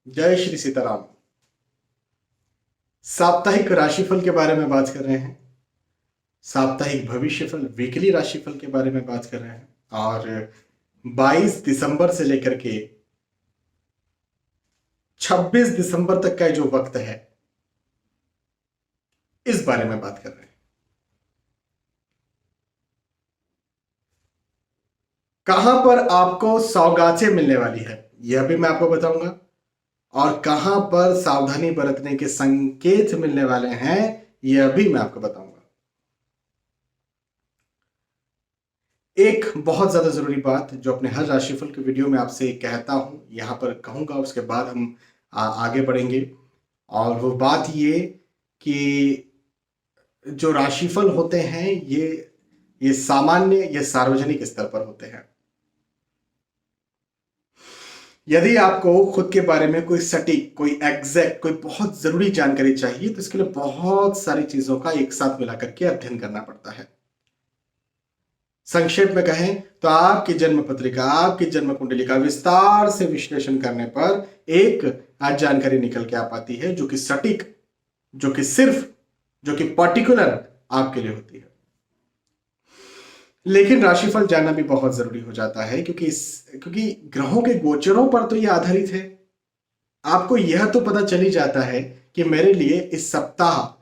जय श्री सीताराम। साप्ताहिक राशिफल के बारे में बात कर रहे हैं। साप्ताहिक भविष्यफल, वीकली राशिफल के बारे में बात कर रहे हैं। और 22 दिसंबर से लेकर के 26 दिसंबर तक का जो वक्त है, इस बारे में बात कर रहे हैं। कहां पर आपको सौगातें मिलने वाली है, यह भी मैं आपको बताऊंगा। और कहां पर सावधानी बरतने के संकेत मिलने वाले हैं, यह भी मैं आपको बताऊंगा। एक बहुत ज्यादा जरूरी बात जो अपने हर राशिफल के वीडियो में आपसे कहता हूं, यहां पर कहूंगा, उसके बाद हम आगे बढ़ेंगे। और वो बात ये कि जो राशिफल होते हैं, ये सामान्य, ये सार्वजनिक स्तर पर होते हैं। यदि आपको खुद के बारे में कोई सटीक, कोई एग्जैक्ट, कोई बहुत जरूरी जानकारी चाहिए, तो इसके लिए बहुत सारी चीजों का एक साथ मिलाकर के अध्ययन करना पड़ता है। संक्षेप में कहें तो आपकी जन्म पत्रिका, आपकी जन्म कुंडली का विस्तार से विश्लेषण करने पर एक आज जानकारी निकल के आ पाती है, जो कि सटीक, जो कि सिर्फ, जो कि पर्टिकुलर आपके लिए होती है। लेकिन राशिफल जानना भी बहुत जरूरी हो जाता है, क्योंकि ग्रहों के गोचरों पर तो यह आधारित है। आपको यह तो पता चल ही जाता है कि मेरे लिए इस सप्ताह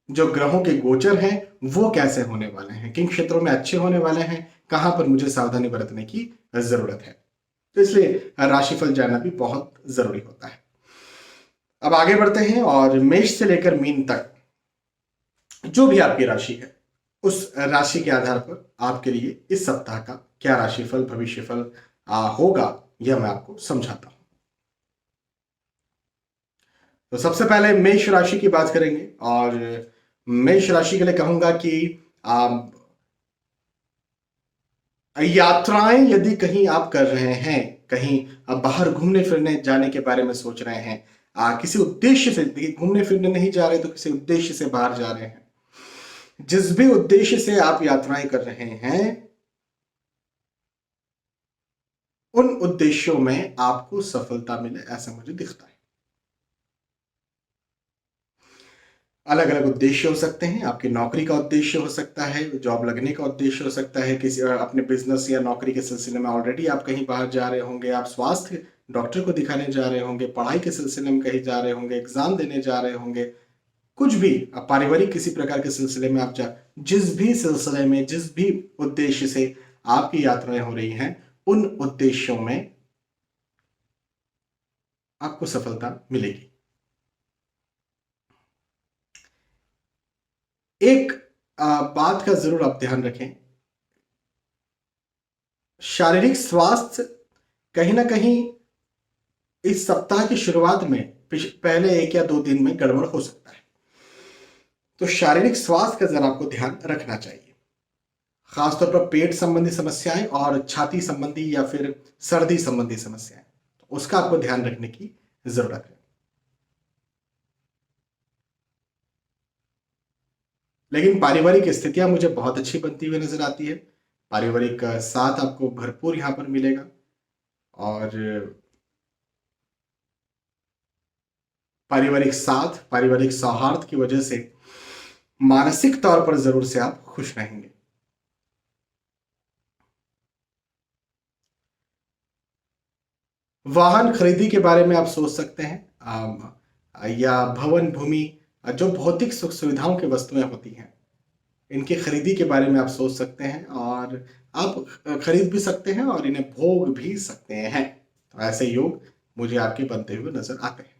जो ग्रहों के गोचर हैं वो कैसे होने वाले हैं, किन क्षेत्रों में अच्छे होने वाले हैं, कहां पर मुझे सावधानी बरतने की जरूरत है। तो इसलिए राशिफल जानना भी बहुत जरूरी होता है। अब आगे बढ़ते हैं और मेष से लेकर मीन तक जो भी आपकी राशि है, उस राशि के आधार पर आपके लिए इस सप्ताह का क्या राशिफल, भविष्यफल होगा, यह मैं आपको समझाता हूं। तो सबसे पहले मेष राशि की बात करेंगे। और मेष राशि के लिए कहूंगा कि यात्राएं यदि कहीं आप कर रहे हैं, कहीं आप बाहर घूमने फिरने जाने के बारे में सोच रहे हैं, किसी उद्देश्य से, देखिए घूमने फिरने नहीं जा रहे तो किसी उद्देश्य से बाहर जा रहे हैं, जिस भी उद्देश्य से आप यात्राएं कर रहे हैं, उन उद्देश्यों में आपको सफलता मिले, ऐसा मुझे दिखता है। अलग अलग उद्देश्य हो सकते हैं। आपकी नौकरी का उद्देश्य हो सकता है, जॉब लगने का उद्देश्य हो सकता है, किसी अपने बिजनेस या नौकरी के सिलसिले में ऑलरेडी आप कहीं बाहर जा रहे होंगे, आप स्वास्थ्य डॉक्टर को दिखाने जा रहे होंगे, पढ़ाई के सिलसिले में कहीं जा रहे होंगे, एग्जाम देने जा रहे होंगे, कुछ भी, पारिवारिक किसी प्रकार के सिलसिले में आप जा, जिस भी सिलसिले में, जिस भी उद्देश्य से आपकी यात्राएं हो रही हैं, उन उद्देश्यों में आपको सफलता मिलेगी। एक बात का जरूर आप ध्यान रखें, शारीरिक स्वास्थ्य कहीं ना कहीं इस सप्ताह की शुरुआत में पहले 1 या 2 दिन में गड़बड़ हो सकता है। तो शारीरिक स्वास्थ्य का जरा आपको ध्यान रखना चाहिए, खासतौर पर पेट संबंधी समस्याएं और छाती संबंधी या फिर सर्दी संबंधी समस्याएं, तो उसका आपको ध्यान रखने की जरूरत है। लेकिन पारिवारिक स्थितियां मुझे बहुत अच्छी बनती हुई नजर आती है। पारिवारिक साथ आपको भरपूर यहां पर मिलेगा। और पारिवारिक साथ, पारिवारिक सौहार्द की वजह से मानसिक तौर पर जरूर से आप खुश रहेंगे। वाहन खरीदी के बारे में आप सोच सकते हैं, या भवन भूमि, जो भौतिक सुख सुविधाओं की वस्तुएं होती हैं, इनकी खरीदी के बारे में आप सोच सकते हैं। और आप खरीद भी सकते हैं और इन्हें भोग भी सकते हैं। तो ऐसे योग मुझे आपके बनते हुए नजर आते हैं।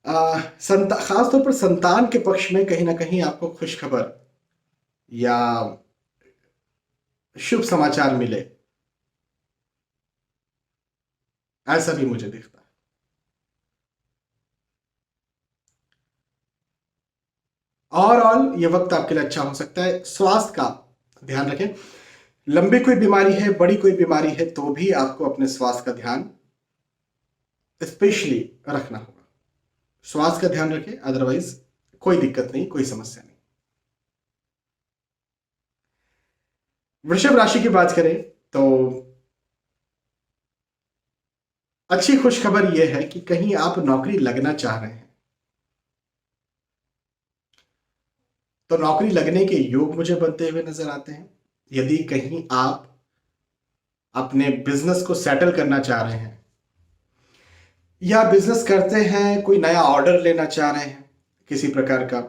खासतौर पर संतान के पक्ष में कहीं ना कहीं आपको खुश खबर या शुभ समाचार मिले, ऐसा भी मुझे दिखता है। ओवरऑल ये वक्त आपके लिए अच्छा हो सकता है। स्वास्थ्य का ध्यान रखें। लंबी कोई बीमारी है, बड़ी कोई बीमारी है, तो भी आपको अपने स्वास्थ्य का ध्यान स्पेशली रखना होगा। स्वास्थ्य का ध्यान रखें, अदरवाइज कोई दिक्कत नहीं, कोई समस्या नहीं। वृषभ राशि की बात करें तो अच्छी खुशखबर यह है कि कहीं आप नौकरी लगना चाह रहे हैं तो नौकरी लगने के योग मुझे बनते हुए नजर आते हैं। यदि कहीं आप अपने बिजनेस को सेटल करना चाह रहे हैं या बिजनेस करते हैं, कोई नया ऑर्डर लेना चाह रहे हैं किसी प्रकार का,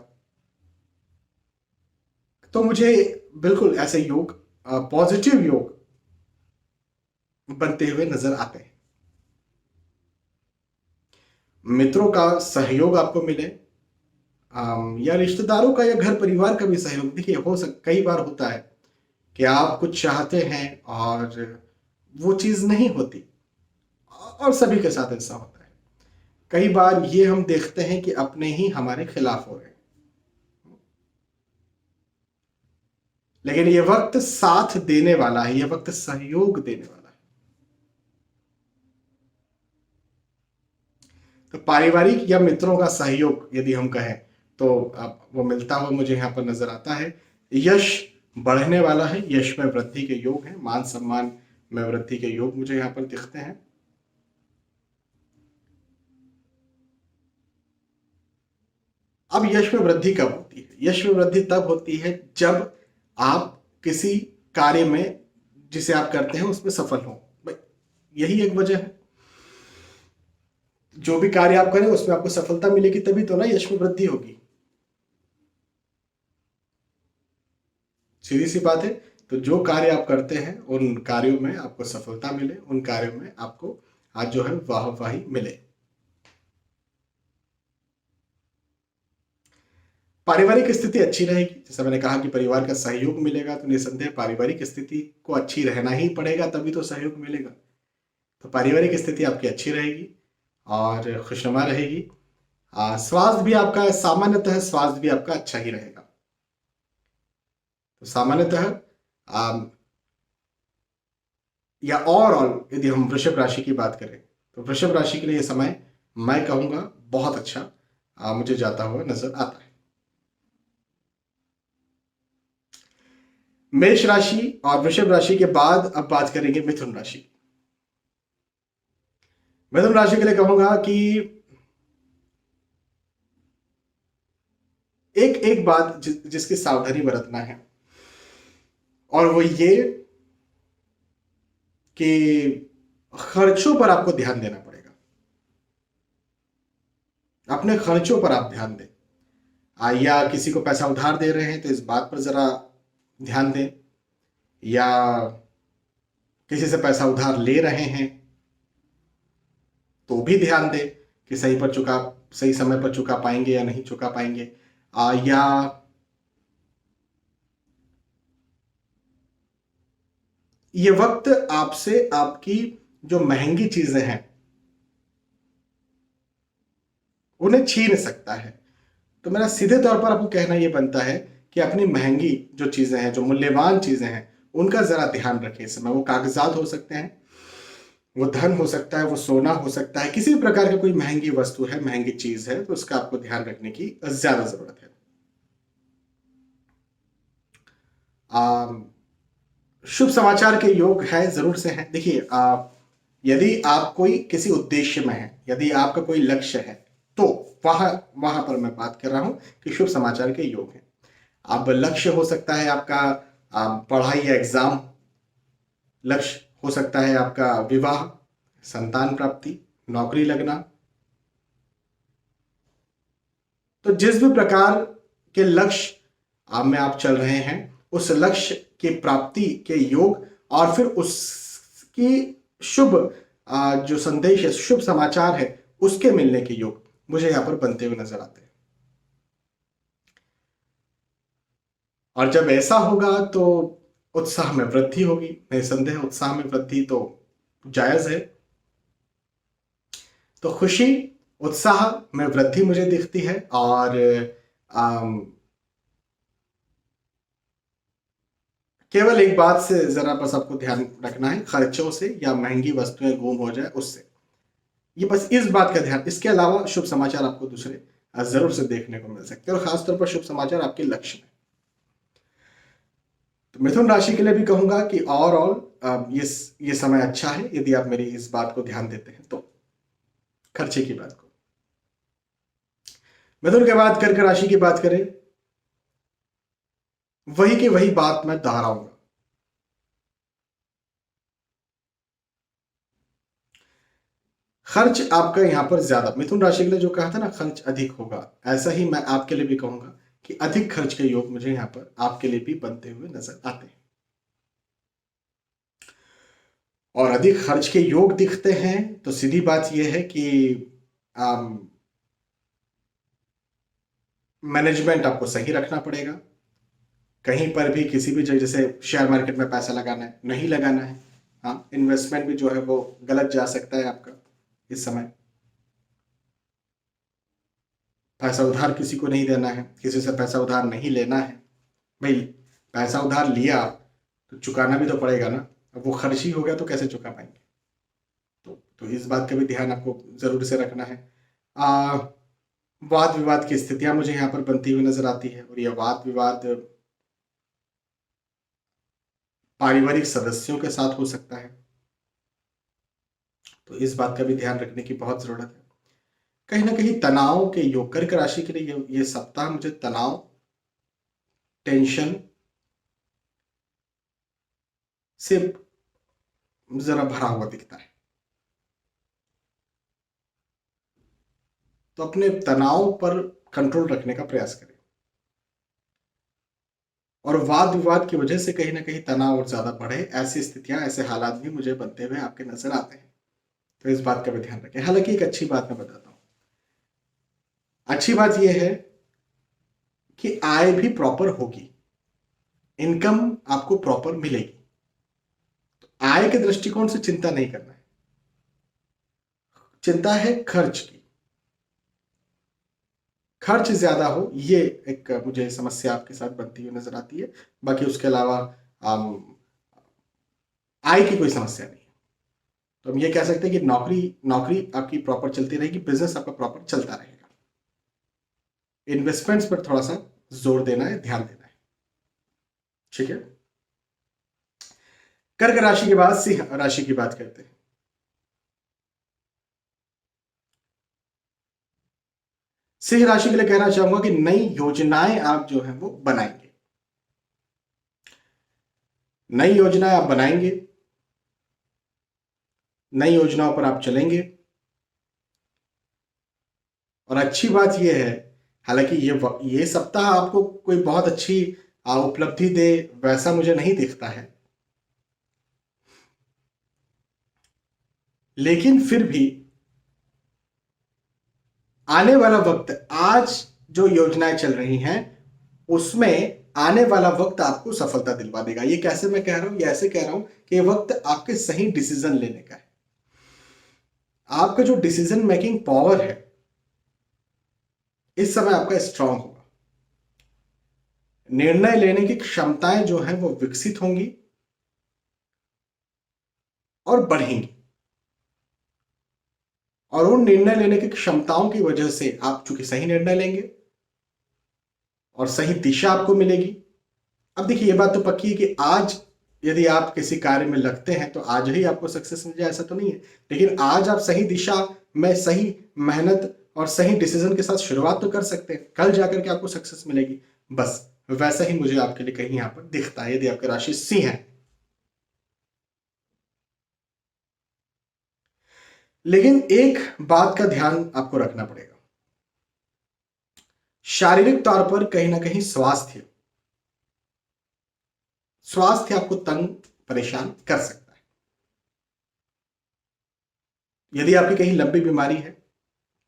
तो मुझे बिल्कुल ऐसे योग, पॉजिटिव योग बनते हुए नजर आते हैं। मित्रों का सहयोग आपको मिले, या रिश्तेदारों का या घर परिवार का भी सहयोग। देखिए, कई बार होता है कि आप कुछ चाहते हैं और वो चीज नहीं होती, और सभी के साथ ऐसा होता है। कई बार ये हम देखते हैं कि अपने ही हमारे खिलाफ हो रहे हैं, लेकिन ये वक्त साथ देने वाला है, ये वक्त सहयोग देने वाला है। तो पारिवारिक या मित्रों का सहयोग यदि हम कहें तो अब वो मिलता हुआ मुझे यहाँ पर नजर आता है। यश बढ़ने वाला है, यश में वृद्धि के योग हैं, मान सम्मान में वृद्धि के योग मुझे यहाँ पर दिखते हैं। अब यश में वृद्धि कब होती है? यश में वृद्धि तब होती है जब आप किसी कार्य में जिसे आप करते हैं उसमें सफल हो। भाई, यही एक वजह है। जो भी कार्य आप करें उसमें आपको सफलता मिलेगी, तभी तो ना यश में वृद्धि होगी। सीधी सी बात है। तो जो कार्य आप करते हैं उन कार्यों में आपको सफलता मिले, उन कार्यों में आपको आज जो है वाहवाही मिले। पारिवारिक स्थिति अच्छी रहेगी, जैसा मैंने कहा कि परिवार का सहयोग मिलेगा, तो निसंदेह पारिवारिक स्थिति को अच्छी रहना ही पड़ेगा, तभी तो सहयोग मिलेगा। तो पारिवारिक स्थिति आपकी अच्छी रहेगी और खुशनुमा रहेगी। स्वास्थ्य भी आपका, सामान्यतः स्वास्थ्य भी आपका अच्छा ही रहेगा। तो सामान्यतः या ओवरऑल यदि हम वृषभ राशि की बात करें तो वृषभ राशि के लिए यह समय मैं कहूंगा बहुत अच्छा मुझे जाता हुआ नजर आता है। मेष राशि और वृषभ राशि के बाद अब बात करेंगे मिथुन राशि। मिथुन राशि के लिए कहूंगा कि एक एक बात जिसकी सावधानी बरतना है, और वो ये कि खर्चों पर आपको ध्यान देना पड़ेगा। अपने खर्चों पर आप ध्यान दें, या किसी को पैसा उधार दे रहे हैं तो इस बात पर जरा ध्यान दें, या किसी से पैसा उधार ले रहे हैं तो भी ध्यान दें कि सही समय पर चुका पाएंगे या नहीं चुका पाएंगे, या ये वक्त आपसे आपकी जो महंगी चीजें हैं उन्हें छीन सकता है। तो मेरा सीधे तौर पर आपको कहना यह बनता है कि अपनी महंगी जो चीजें हैं, जो मूल्यवान चीजें हैं, उनका जरा ध्यान रखें इस समय। वो कागजात हो सकते हैं, वो धन हो सकता है, वो सोना हो सकता है, किसी भी प्रकार की कोई महंगी वस्तु है, महंगी चीज है, तो उसका आपको ध्यान रखने की ज्यादा जरूरत है। शुभ समाचार के योग है, जरूर से हैं। देखिए, यदि आप कोई किसी उद्देश्य में है, यदि आपका कोई लक्ष्य है, तो वहां वहां पर मैं बात कर रहा हूं कि शुभ समाचार के योग हैं। अब लक्ष्य हो सकता है आपका पढ़ाई या एग्जाम, लक्ष्य हो सकता है आपका विवाह, संतान प्राप्ति, नौकरी लगना। तो जिस भी प्रकार के लक्ष्य में आप चल रहे हैं, उस लक्ष्य की प्राप्ति के योग और फिर उसकी शुभ जो संदेश है, शुभ समाचार है, उसके मिलने के योग मुझे यहां पर बनते हुए नजर आते हैं। और जब ऐसा होगा तो उत्साह में वृद्धि होगी, निसंदेह उत्साह में वृद्धि तो जायज है। तो खुशी, उत्साह में वृद्धि मुझे दिखती है। और केवल एक बात से जरा बस आपको ध्यान रखना है, खर्चों से या महंगी वस्तुएं गुम हो जाए उससे, ये बस इस बात का ध्यान। इसके अलावा शुभ समाचार आपको दूसरे जरूर से देखने को मिल सकते हैं, और खासतौर पर शुभ समाचार आपके लक्ष्य में। तो मिथुन राशि के लिए भी कहूंगा कि ओवरऑल ये समय अच्छा है, यदि आप मेरी इस बात को ध्यान देते हैं तो। खर्चे की बात को। मिथुन के बाद कर्क राशि की बात करें, वही की वही बात मैं दोहराऊंगा। खर्च आपका यहां पर ज्यादा, मिथुन राशि के लिए जो कहा था ना खर्च अधिक होगा, ऐसा ही मैं आपके लिए भी कहूंगा कि अधिक खर्च के योग मुझे यहां पर आपके लिए भी बनते हुए नजर आते हैं। और अधिक खर्च के योग दिखते हैं तो सीधी बात यह है कि मैनेजमेंट आपको सही रखना पड़ेगा। कहीं पर भी किसी भी जगह, जैसे शेयर मार्केट में पैसा लगाना है, नहीं लगाना है। हाँ, इन्वेस्टमेंट भी जो है वो गलत जा सकता है आपका इस समय। पैसा उधार किसी को नहीं देना है, किसी से पैसा उधार नहीं लेना है। भाई, पैसा उधार लिया तो चुकाना भी तो पड़ेगा ना। अब वो खर्च ही हो गया तो कैसे चुका पाएंगे? तो इस बात का भी ध्यान आपको जरूर से रखना है। वाद विवाद की स्थितियां मुझे यहाँ पर बनती हुई नजर आती है, और यह वाद विवाद पारिवारिक सदस्यों के साथ हो सकता है। तो इस बात का भी ध्यान रखने की बहुत जरूरत है। कहीं ना कहीं तनाव के योग, कर्क राशि के लिए ये सप्ताह मुझे तनाव, टेंशन से जरा भरा हुआ दिखता है। तो अपने तनाव पर कंट्रोल रखने का प्रयास करें। और वाद विवाद की वजह से कहीं ना कहीं तनाव और ज्यादा बढ़े, ऐसी स्थितियां, ऐसे हालात भी मुझे बनते हुए आपके नजर आते हैं। तो इस बात का भी ध्यान रखें। हालांकि एक अच्छी बात मैं बताता हूं, अच्छी बात यह है कि आय भी प्रॉपर होगी, इनकम आपको प्रॉपर मिलेगी। तो आय के दृष्टिकोण से चिंता नहीं करना है, चिंता है खर्च की। खर्च ज्यादा हो, ये एक मुझे समस्या आपके साथ बनती हुई नजर आती है। बाकी उसके अलावा आय की कोई समस्या नहीं है। तो हम ये कह सकते हैं कि नौकरी नौकरी आपकी प्रॉपर चलती रहेगी, बिजनेस आपका प्रॉपर चलता रहेगा। इन्वेस्टमेंट्स पर थोड़ा सा जोर देना है, ध्यान देना है। ठीक है। कर्क राशि के बाद सिंह राशि की बात करते हैं। सिंह राशि के लिए कहना चाहूंगा कि नई योजनाएं आप जो है वो बनाएंगे, नई योजनाएं आप बनाएंगे, नई योजनाओं पर आप चलेंगे। और अच्छी बात यह है, हालांकि ये सप्ताह आपको कोई बहुत अच्छी उपलब्धि दे वैसा मुझे नहीं दिखता है, लेकिन फिर भी आने वाला वक्त, आज जो योजनाएं चल रही हैं उसमें आने वाला वक्त आपको सफलता दिलवा देगा। ये कैसे मैं कह रहा हूं? ये ऐसे कह रहा हूं कि ये वक्त आपके सही डिसीजन लेने का है। आपका जो डिसीजन मेकिंग पावर है इस समय आपका स्ट्रांग होगा। निर्णय लेने की क्षमताएं जो हैं वो विकसित होंगी और बढ़ेंगी। और उन निर्णय लेने की क्षमताओं की वजह से आप चूंकि सही निर्णय लेंगे और सही दिशा आपको मिलेगी। अब देखिए, ये बात तो पक्की है कि आज यदि आप किसी कार्य में लगते हैं तो आज ही आपको सक्सेस मिल जाए, ऐसा तो नहीं है। लेकिन आज आप सही दिशा में सही मेहनत और सही डिसीजन के साथ शुरुआत तो कर सकते हैं, कल जाकर के आपको सक्सेस मिलेगी। बस वैसा ही मुझे आपके लिए कहीं यहां पर दिखता है, यदि आपकी राशि सिंह है। लेकिन एक बात का ध्यान आपको रखना पड़ेगा, शारीरिक तौर पर कहीं ना कहीं स्वास्थ्य स्वास्थ्य आपको तंग परेशान कर सकता है। यदि आपकी कहीं लंबी बीमारी है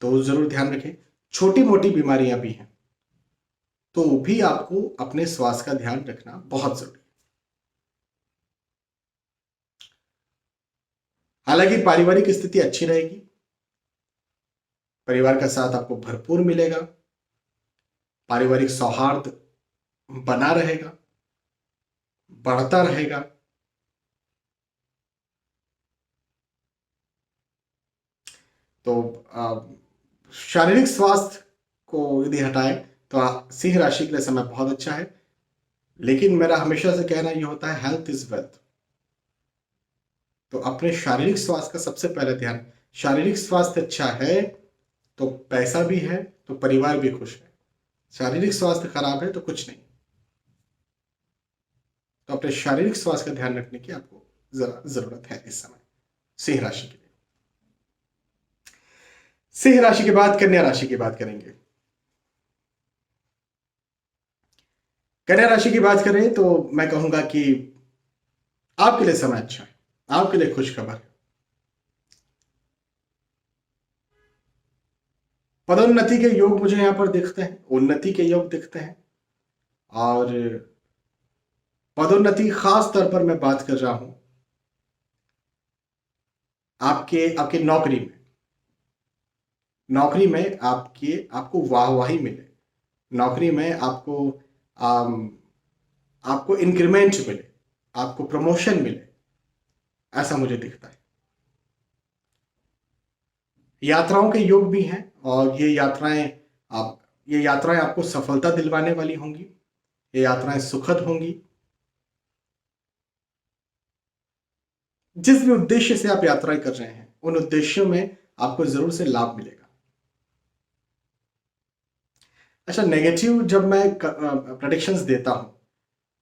तो जरूर ध्यान रखें। छोटी मोटी बीमारियां भी हैं तो भी आपको अपने स्वास्थ्य का ध्यान रखना बहुत जरूरी है। हालांकि पारिवारिक स्थिति अच्छी रहेगी, परिवार का साथ आपको भरपूर मिलेगा, पारिवारिक सौहार्द बना रहेगा, बढ़ता रहेगा। तो शारीरिक स्वास्थ्य को यदि हटाए तो सिंह राशि के लिए समय बहुत अच्छा है। लेकिन मेरा हमेशा से कहना यह होता है, हेल्थ इज वेल्थ। तो अपने शारीरिक स्वास्थ्य का सबसे पहले ध्यान, शारीरिक स्वास्थ्य अच्छा है तो पैसा भी है, तो परिवार भी खुश है। शारीरिक स्वास्थ्य खराब है तो कुछ नहीं। तो अपने शारीरिक स्वास्थ्य का ध्यान रखने की आपको जरा जरूरत है इस समय सिंह राशि के लिए। सिंह राशि के बाद कन्या राशि की बात करेंगे। कन्या राशि की बात करें तो मैं कहूंगा कि आपके लिए समय अच्छा है, आपके लिए खुश खबर है। पदोन्नति के योग मुझे यहां पर दिखते हैं, उन्नति के योग दिखते हैं। और पदोन्नति खास तौर पर मैं बात कर रहा हूं आपके आपके नौकरी में। नौकरी में आपको वाहवाही मिले, नौकरी में आम, आपको इंक्रीमेंट मिले, आपको प्रमोशन मिले, ऐसा मुझे दिखता है। यात्राओं के योग भी हैं और ये यात्राएं आपको सफलता दिलवाने वाली होंगी। ये यात्राएं सुखद होंगी। जिस भी उद्देश्य से आप यात्राएं कर रहे हैं उन उद्देश्यों में आपको जरूर से लाभ मिलेगा। अच्छा, नेगेटिव जब मैं प्रेडिक्शंस देता हूं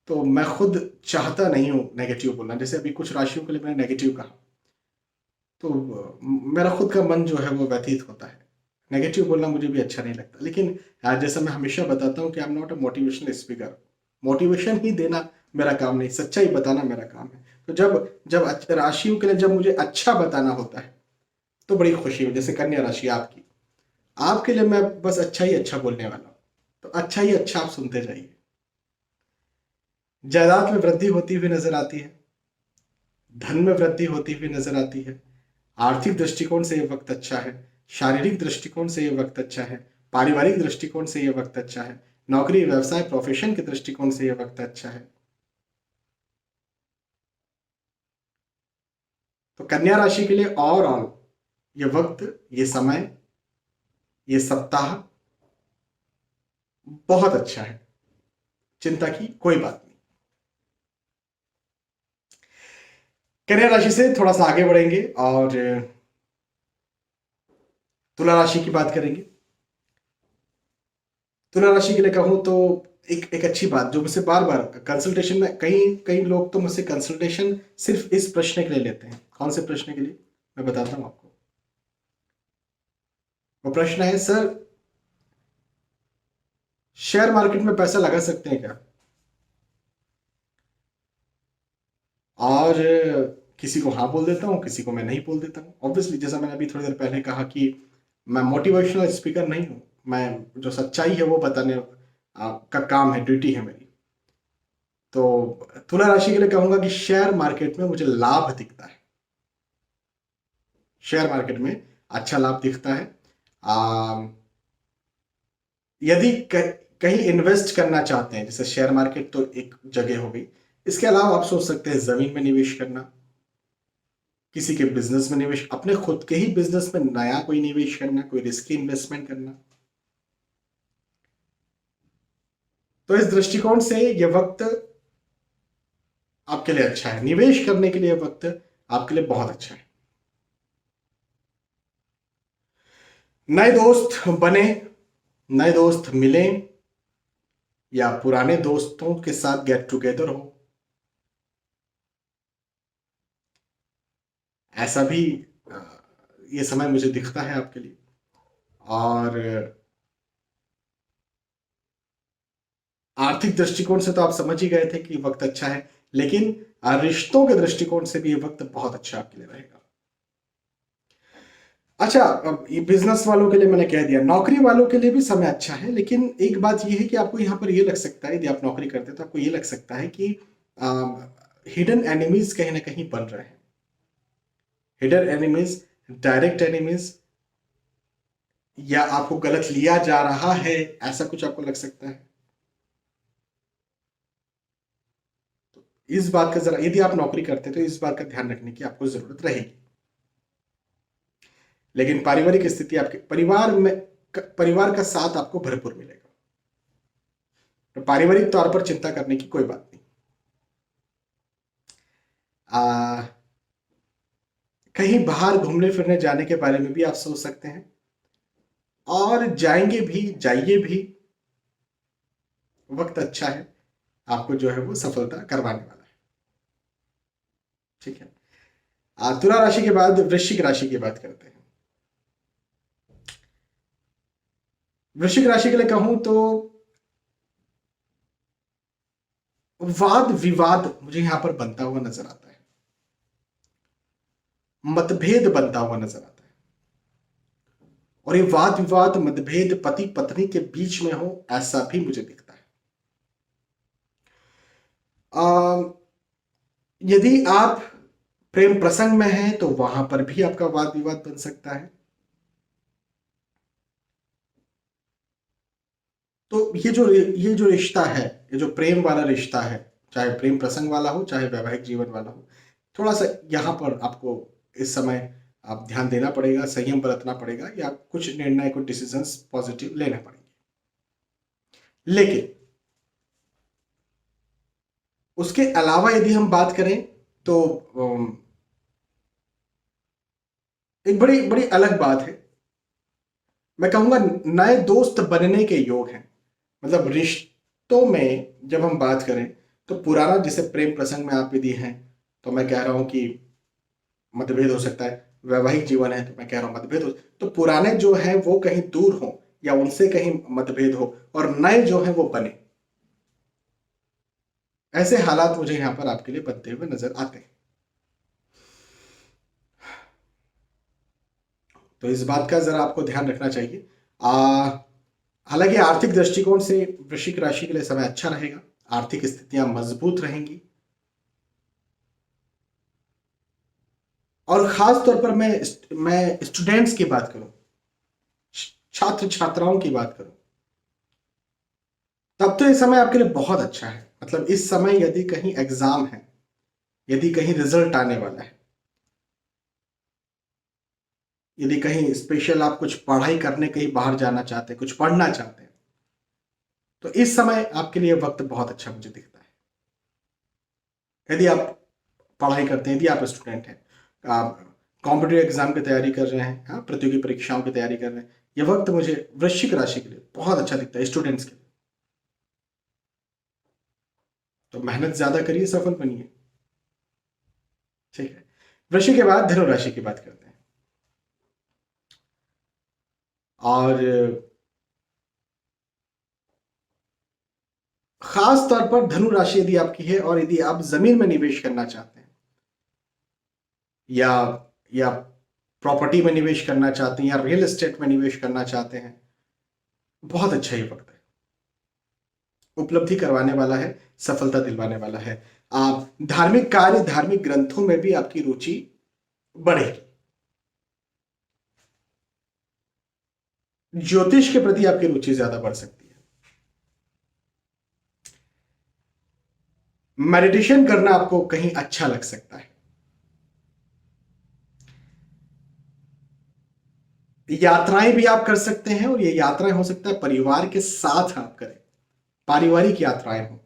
तो मैं खुद चाहता नहीं हूं नेगेटिव बोलना। जैसे अभी कुछ राशियों के लिए मैंने नेगेटिव कहा तो मेरा खुद का मन जो है वो व्यथित होता है। नेगेटिव बोलना मुझे भी अच्छा नहीं लगता। लेकिन जैसा मैं हमेशा बताता हूँ कि I am not a motivational speaker. Motivation ही देना मेरा काम नहीं, सच्चाई बताना मेरा काम है। तो जब जब राशियों के लिए जब मुझे अच्छा बताना होता है तो बड़ी खुशी हो। जैसे कन्या राशि आपकी, आपके लिए मैं बस अच्छा ही अच्छा बोलने वाला हूँ, तो अच्छा ही अच्छा आप सुनते जाइए। जायदाद में वृद्धि होती हुई नजर आती है, धन में वृद्धि होती हुई नजर आती है। आर्थिक दृष्टिकोण से ये वक्त अच्छा है, शारीरिक दृष्टिकोण से ये वक्त अच्छा है, पारिवारिक दृष्टिकोण से ये वक्त अच्छा है, नौकरी व्यवसाय प्रोफेशन के दृष्टिकोण से ये वक्त अच्छा है। तो कन्या राशि के लिए ओवरऑल ये वक्त, ये समय, ये सप्ताह बहुत अच्छा है। चिंता की कोई बात नहीं। कन्या राशि से थोड़ा सा आगे बढ़ेंगे और तुला राशि की बात करेंगे। तुला राशि के लिए कहूं तो एक अच्छी बात जो मुझसे बार बार कंसल्टेशन में, कई कई लोग तो मुझसे कंसल्टेशन सिर्फ इस प्रश्न के लिए लेते हैं। कौन से प्रश्न के लिए, मैं बताता हूं आपको। वो प्रश्न है, सर शेयर मार्केट में पैसा लगा सकते हैं क्या? और किसी को हाँ बोल देता हूँ, किसी को मैं नहीं बोल देता हूँ। ऑब्वियसली जैसा मैंने अभी थोड़ी देर पहले कहा कि मैं मोटिवेशनल स्पीकर नहीं हूँ। मैं जो सच्चाई है वो बताने का काम है, ड्यूटी है मेरी। तो तुला राशि के लिए कहूंगा कि शेयर मार्केट में मुझे लाभ दिखता है। शेयर मार्केट में अच्छा लाभ दिखता है। यदि कहीं इन्वेस्ट करना चाहते हैं, जैसे शेयर मार्केट तो एक जगह हो गई, इसके अलावा आप सोच सकते हैं जमीन में निवेश करना, किसी के बिजनेस में निवेश, अपने खुद के ही बिजनेस में नया कोई निवेश करना, कोई रिस्की इन्वेस्टमेंट करना। तो इस दृष्टिकोण से यह वक्त आपके लिए अच्छा है। निवेश करने के लिए वक्त आपके लिए बहुत अच्छा है। नए दोस्त बने, नए दोस्त मिले, या पुराने दोस्तों के साथ गेट टुगेदर हो, ऐसा भी अ, ये समय मुझे दिखता है आपके लिए। और आर्थिक दृष्टिकोण से तो आप समझ ही गए थे कि वक्त अच्छा है। लेकिन रिश्तों के दृष्टिकोण से भी ये वक्त बहुत अच्छा आपके लिए रहेगा। अच्छा, अब ये बिजनेस वालों के लिए मैंने कह दिया, नौकरी वालों के लिए भी समय अच्छा है। लेकिन एक बात ये है कि आपको यहाँ पर ये लग सकता है, यदि आप नौकरी करते हैं तो आपको ये लग सकता है कि हिडन एनिमीज कहीं ना कहीं बन रहे हैं। हिडन एनिमीज, डायरेक्ट एनिमीज, या आपको गलत लिया जा रहा है, ऐसा कुछ आपको लग सकता है। इस बात का जरा, यदि आप नौकरी करते हैं तो इस बात का ध्यान रखने की आपको जरूरत रहेगी। लेकिन पारिवारिक स्थिति, आपके परिवार का साथ आपको भरपूर मिलेगा। तो पारिवारिक तौर पर चिंता करने की कोई बात नहीं। कहीं बाहर घूमने फिरने जाने के बारे में भी आप सोच सकते हैं, और जाएंगे भी, जाइए भी। वक्त अच्छा है, आपको जो है वो सफलता करवाने वाला है। ठीक है। तुला राशि के बाद वृश्चिक राशि की बात करते हैं। वृश्चिक राशि के लिए कहूं तो वाद विवाद मुझे यहां पर बनता हुआ नजर आता है, मतभेद बनता हुआ नजर आता है। और ये वाद विवाद मतभेद पति पत्नी के बीच में हो, ऐसा भी मुझे दिखता है। यदि आप प्रेम प्रसंग में हैं तो वहां पर भी आपका वाद विवाद बन सकता है। तो ये जो रिश्ता है, ये जो प्रेम वाला रिश्ता है, चाहे प्रेम प्रसंग वाला हो चाहे वैवाहिक जीवन वाला हो, थोड़ा सा यहाँ पर आपको इस समय आप ध्यान देना पड़ेगा, संयम बरतना पड़ेगा, या कुछ निर्णय, कुछ डिसीजंस पॉजिटिव लेने पड़ेंगे। लेकिन उसके अलावा यदि हम बात करें तो एक बड़ी बड़ी अलग बात है। मैं कहूंगा नए दोस्त बनने के योग हैं। मतलब रिश्तों में जब हम बात करें तो पुराना, जैसे प्रेम प्रसंग में आप यदि हैं तो मैं कह रहा हूं कि मतभेद हो सकता है, वैवाहिक जीवन है तो मैं कह रहा हूं मतभेद हो, तो पुराने जो है वो कहीं दूर हो या उनसे कहीं मतभेद हो, और नए जो है वो बने। ऐसे हालात मुझे यहां पर आपके लिए बनते हुए नजर आते हैं। तो इस बात का जरा आपको ध्यान रखना चाहिए। हालांकि आर्थिक दृष्टिकोण से वृश्चिक राशि के लिए समय अच्छा रहेगा, आर्थिक स्थितियां मजबूत रहेंगी। और खास तौर पर मैं स्टूडेंट्स की बात करूं, छात्र छात्राओं की बात करूं, तब तो ये समय आपके लिए बहुत अच्छा है। मतलब इस समय यदि कहीं एग्जाम है, यदि कहीं रिजल्ट आने वाला है, यदि कहीं स्पेशल आप कुछ पढ़ाई करने कहीं बाहर जाना चाहते हैं, कुछ पढ़ना चाहते हैं, तो इस समय आपके लिए वक्त बहुत अच्छा मुझे दिखता है। यदि आप पढ़ाई करते हैं, यदि आप स्टूडेंट हैं, आप कॉम्पिटेटिव एग्जाम की तैयारी कर रहे हैं, हाँ, प्रतियोगी परीक्षाओं की तैयारी कर रहे हैं, यह वक्त मुझे वृश्चिक राशि के लिए बहुत अच्छा दिखता है, स्टूडेंट्स के लिए। तो मेहनत ज्यादा करिए, सफल बनिए। ठीक है। वृश्चिक के बाद धनु राशि की बात करते हैं। और खास तौर पर धनु राशि यदि आपकी है और यदि आप जमीन में निवेश करना चाहते हैं, या या प्रॉपर्टी में निवेश करना चाहते हैं, या रियल एस्टेट में निवेश करना चाहते हैं, बहुत अच्छा ये वक्त है। उपलब्धि करवाने वाला है, सफलता दिलवाने वाला है। आप धार्मिक कार्य, धार्मिक ग्रंथों में भी आपकी रुचि बढ़ेगी। ज्योतिष के प्रति आपकी रुचि ज्यादा बढ़ सकती है। मेडिटेशन करना आपको कहीं अच्छा लग सकता है। यात्राएं भी आप कर सकते हैं, और ये यात्राएं हो सकता है परिवार के साथ आप करें, पारिवारिक यात्राएं हो,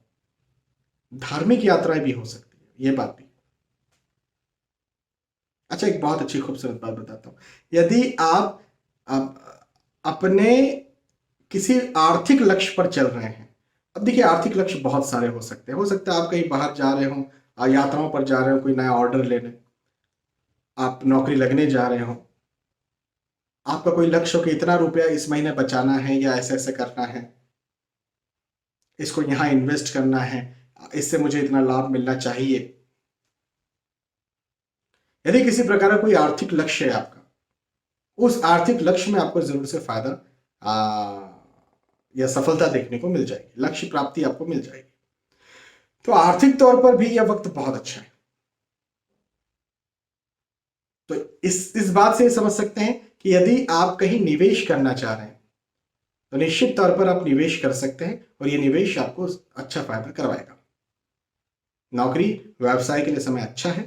धार्मिक यात्राएं भी हो सकती है, ये बात भी। अच्छा, एक बहुत अच्छी खूबसूरत बात बताता हूं। यदि आप अपने किसी आर्थिक लक्ष्य पर चल रहे हैं, अब देखिए आर्थिक लक्ष्य बहुत सारे हो सकते हैं। हो सकता है आप कहीं बाहर जा रहे हो, यात्राओं पर जा रहे हो, कोई नया ऑर्डर लेने, आप नौकरी लगने जा रहे हो, आपका कोई लक्ष्य हो कि इतना रुपया इस महीने बचाना है, या ऐसे ऐसे करना है, इसको यहाँ इन्वेस्ट करना है, इससे मुझे इतना लाभ मिलना चाहिए। यदि किसी प्रकार का कोई आर्थिक लक्ष्य है आपका, उस आर्थिक लक्ष्य में आपको जरूर से फायदा या सफलता देखने को मिल जाएगी, लक्ष्य प्राप्ति आपको मिल जाएगी। तो आर्थिक तौर पर भी यह वक्त बहुत अच्छा है। तो इस बात से समझ सकते हैं कि यदि आप कहीं निवेश करना चाह रहे हैं तो निश्चित तौर पर आप निवेश कर सकते हैं, और यह निवेश आपको अच्छा फायदा करवाएगा। नौकरी व्यवसाय के लिए समय अच्छा है,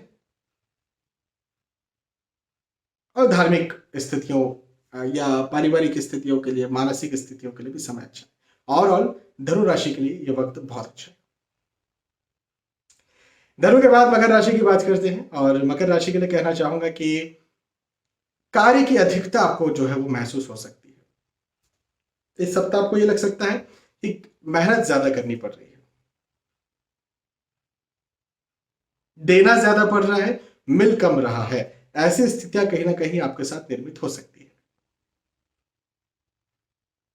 और धार्मिक स्थितियों या पारिवारिक स्थितियों के लिए, मानसिक स्थितियों के लिए भी समय अच्छा है। ओवरऑल धनु राशि के लिए यह वक्त बहुत अच्छा है। धनु के बाद मकर राशि की बात करते हैं, और मकर राशि के लिए कहना चाहूंगा कि कार्य की अधिकता आपको जो है वो महसूस हो सकती है। इस सप्ताह आपको ये लग सकता है कि मेहनत ज्यादा करनी पड़ रही है, देना ज्यादा पड़ रहा है, मिल कम रहा है। ऐसी स्थितियां कहीं ना कहीं आपके साथ निर्मित हो सकती है।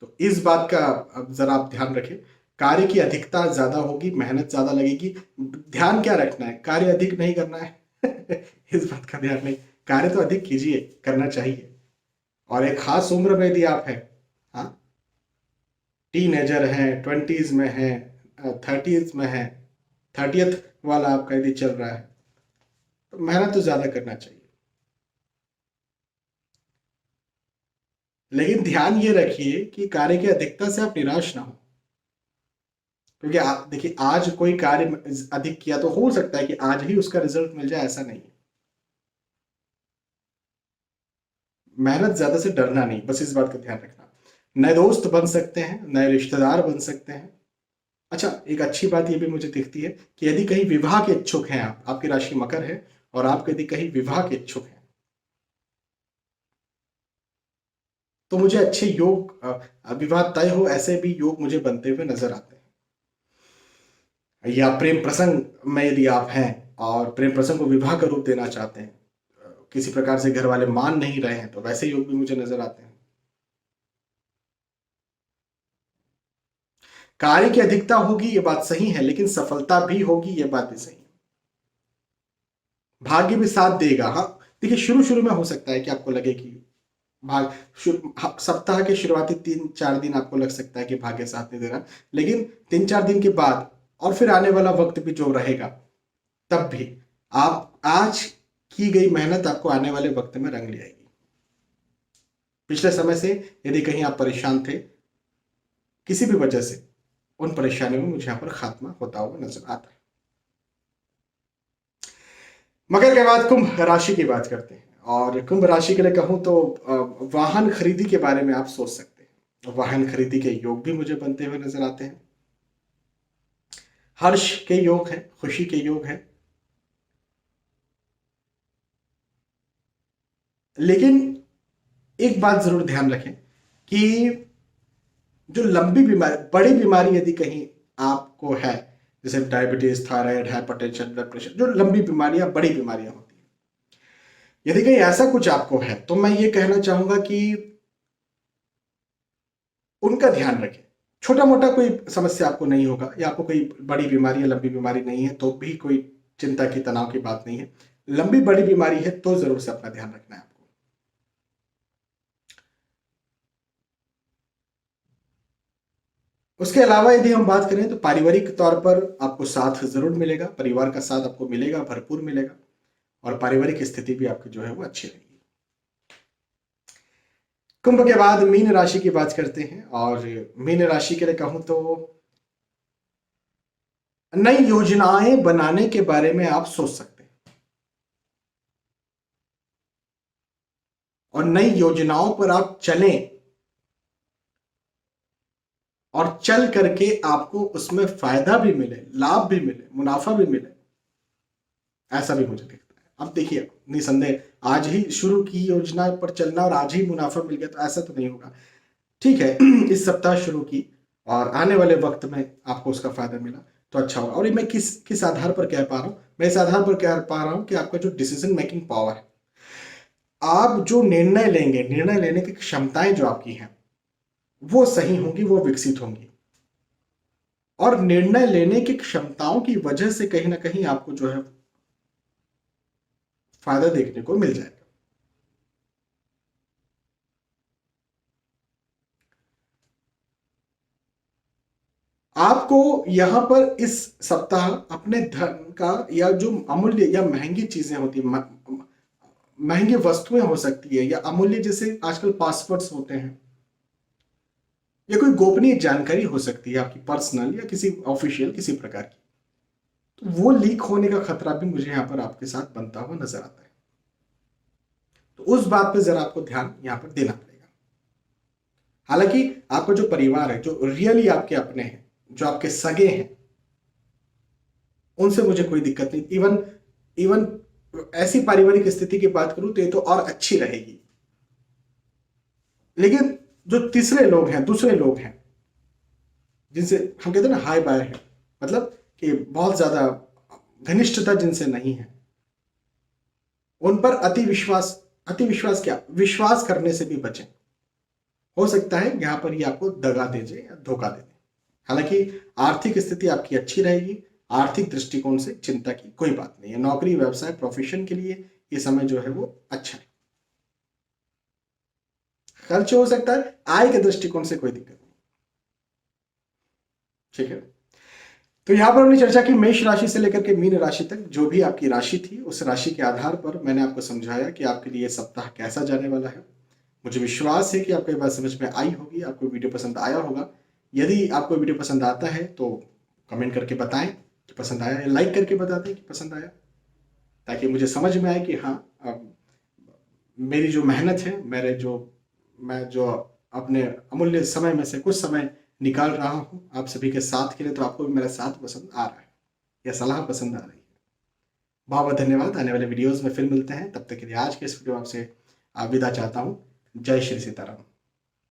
तो इस बात का अब जरा आप ध्यान रखें। कार्य की अधिकता ज्यादा होगी, मेहनत ज्यादा लगेगी। ध्यान क्या रखना है, कार्य अधिक नहीं करना है। इस बात का ध्यान नहीं, कार्य तो अधिक कीजिए, करना चाहिए। और एक खास उम्र में यदि आप हैं, हाँ, टीनेजर हैं, 20s में हैं, 30s में हैं, 30th वाला आपका यदि चल रहा है, तो मेहनत तो ज्यादा करना चाहिए। लेकिन ध्यान ये रखिए कि कार्य की अधिकता से आप निराश ना हो। क्योंकि आप देखिए, आज कोई कार्य अधिक किया तो हो सकता है कि आज ही उसका रिजल्ट मिल जाए, ऐसा नहीं है। मेहनत ज्यादा से डरना नहीं, बस इस बात का ध्यान रखना। नए दोस्त बन सकते हैं, नए रिश्तेदार बन सकते हैं। अच्छा, एक अच्छी बात ये भी मुझे दिखती है कि यदि कहीं विवाह के इच्छुक हैं आप, आपकी राशि मकर है और आप यदि कहीं विवाह के इच्छुक हैं, तो मुझे अच्छे योग, विवाह तय हो ऐसे भी योग मुझे बनते हुए नजर आते हैं। या प्रेम प्रसंग में यदि आप हैं और प्रेम प्रसंग को विवाह का रूप देना चाहते हैं, किसी प्रकार से घर वाले मान नहीं रहे हैं, तो वैसे योग भी मुझे नजर आते हैं। कार्य की अधिकता होगी, ये बात सही है, लेकिन सफलता भी होगी, ये बात भी सही है। भाग्य भी साथ देगा। हाँ, देखिए, शुरू शुरू में हो सकता है कि आपको लगे कि भाग सप्ताह के शुरुआती 3-4 दिन आपको लग सकता है कि भाग्य साथ नहीं दे रहा, लेकिन 3-4 दिन के बाद और फिर आने वाला वक्त भी जो रहेगा, तब भी आप आज की गई मेहनत आपको आने वाले वक्त में रंग ले आएगी। पिछले समय से यदि कहीं आप परेशान थे किसी भी वजह से, उन परेशानियों में मुझे यहां पर खात्मा होता हुआ नजर आता है। मकर के बाद कुंभ राशि की बात करते हैं, और कुंभ राशि के लिए कहूं तो वाहन खरीदी के बारे में आप सोच सकते हैं। वाहन खरीदी के योग भी मुझे बनते हुए नजर आते हैं। हर्ष के योग हैं, खुशी के योग हैं। लेकिन एक बात जरूर ध्यान रखें कि जो लंबी बीमारी, बड़ी बीमारी यदि कहीं आपको है, जैसे diabetes, thyroid, hypertension, blood pressure, जो लंबी बीमारियां, बड़ी बीमारियां होती हैं, यदि कहीं ऐसा कुछ आपको है, तो मैं ये कहना चाहूंगा कि उनका ध्यान रखें। छोटा मोटा कोई समस्या आपको नहीं होगा, या आपको कोई बड़ी बीमारी या लंबी बीमारी नहीं है, तो भी कोई चिंता की, तनाव की बात नहीं है। लंबी बड़ी बीमारी है तो जरूर से अपना ध्यान रखना है आपको। उसके अलावा यदि हम बात करें तो पारिवारिक तौर पर आपको साथ जरूर मिलेगा, परिवार का साथ आपको मिलेगा, भरपूर मिलेगा, और पारिवारिक स्थिति भी आपकी जो है वो अच्छी रहेगी। कुंभ के बाद मीन राशि की बात करते हैं, और मीन राशि के लिए कहूं तो नई योजनाएं बनाने के बारे में आप सोच सकते हैं, और नई योजनाओं पर आप चलें, और चल करके आपको उसमें फायदा भी मिले, लाभ भी मिले, मुनाफा भी मिले, ऐसा भी मुझे दिखता है। अब देखिए, निसंदेह आज ही शुरू की योजना पर चलना और आज ही मुनाफा मिल गया, तो ऐसा तो नहीं होगा। ठीक है, इस सप्ताह शुरू की और आने वाले वक्त में आपको उसका फायदा मिला तो अच्छा होगा। और ये मैं किस किस आधार पर कह पा रहा हूं, मैं इस आधार पर कह पा रहा हूं कि आपका जो डिसीजन मेकिंग पावर है, आप जो निर्णय लेंगे, निर्णय लेने की क्षमताएं जो आपकी हैं, वो सही होंगी, वो विकसित होंगी, और निर्णय लेने की क्षमताओं की वजह से कहीं ना कहीं आपको जो है फायदा देखने को मिल जाएगा। आपको यहां पर इस सप्ताह अपने धन का, या जो अमूल्य या महंगी चीजें होती है, महंगी वस्तुएं हो सकती है, या अमूल्य, जैसे आजकल पासवर्ड्स होते हैं, या कोई गोपनीय जानकारी हो सकती है आपकी, पर्सनल या किसी ऑफिशियल किसी प्रकार की, तो वो लीक होने का खतरा भी मुझे यहां पर आपके साथ बनता हुआ नजर आता है। तो उस बात पे जरा आपको ध्यान यहां पर देना पड़ेगा। हालांकि आपका जो परिवार है, जो रियली आपके अपने हैं, जो आपके सगे हैं, उनसे मुझे कोई दिक्कत नहीं। इवन इवन ऐसी पारिवारिक स्थिति की बात करूं तो ये तो और अच्छी रहेगी। लेकिन जो तीसरे लोग हैं, दूसरे लोग हैं, जिनसे हम कहते हैं ना हाय बाय है, मतलब कि बहुत ज्यादा घनिष्ठता जिनसे नहीं है, उन पर अति विश्वास क्या, विश्वास करने से भी बचें। हो सकता है यहां पर ये आपको दगा दे जाए या धोखा दे दे। हालांकि आर्थिक स्थिति आपकी अच्छी रहेगी, आर्थिक दृष्टिकोण से चिंता की कोई बात नहीं है। नौकरी, व्यवसाय, प्रोफेशन के लिए ये समय जो है वो अच्छा है। खर्च हो सकता है, आय के दृष्टिकोण से कोई दिक्कत नहीं। ठीक है, तो यहां पर हमने चर्चा की मेष राशि से लेकर के मीन राशि तक। जो भी आपकी राशि थी उस राशि के आधार पर मैंने आपको समझाया कि आपके लिए सप्ताह कैसा जाने वाला है। मुझे विश्वास है कि आपको ये बात समझ में आई होगी, आपको वीडियो पसंद आया होगा। यदि आपको वीडियो पसंद आता है तो कमेंट करके बताएं कि पसंद आया, या लाइक करके बता दें कि पसंद आया, ताकि मुझे समझ में आए कि हाँ, अब मेरी जो मेहनत है, मैं जो अपने अमूल्य समय में से कुछ समय निकाल रहा हूँ आप सभी के साथ के लिए, तो आपको भी मेरा साथ पसंद आ रहा है या सलाह पसंद आ रही है। बहुत बहुत धन्यवाद। आने वाले वीडियोस में फिर मिलते हैं, तब तक के लिए आज के इस वीडियो आपसे विदा चाहता हूँ। जय श्री सीताराम।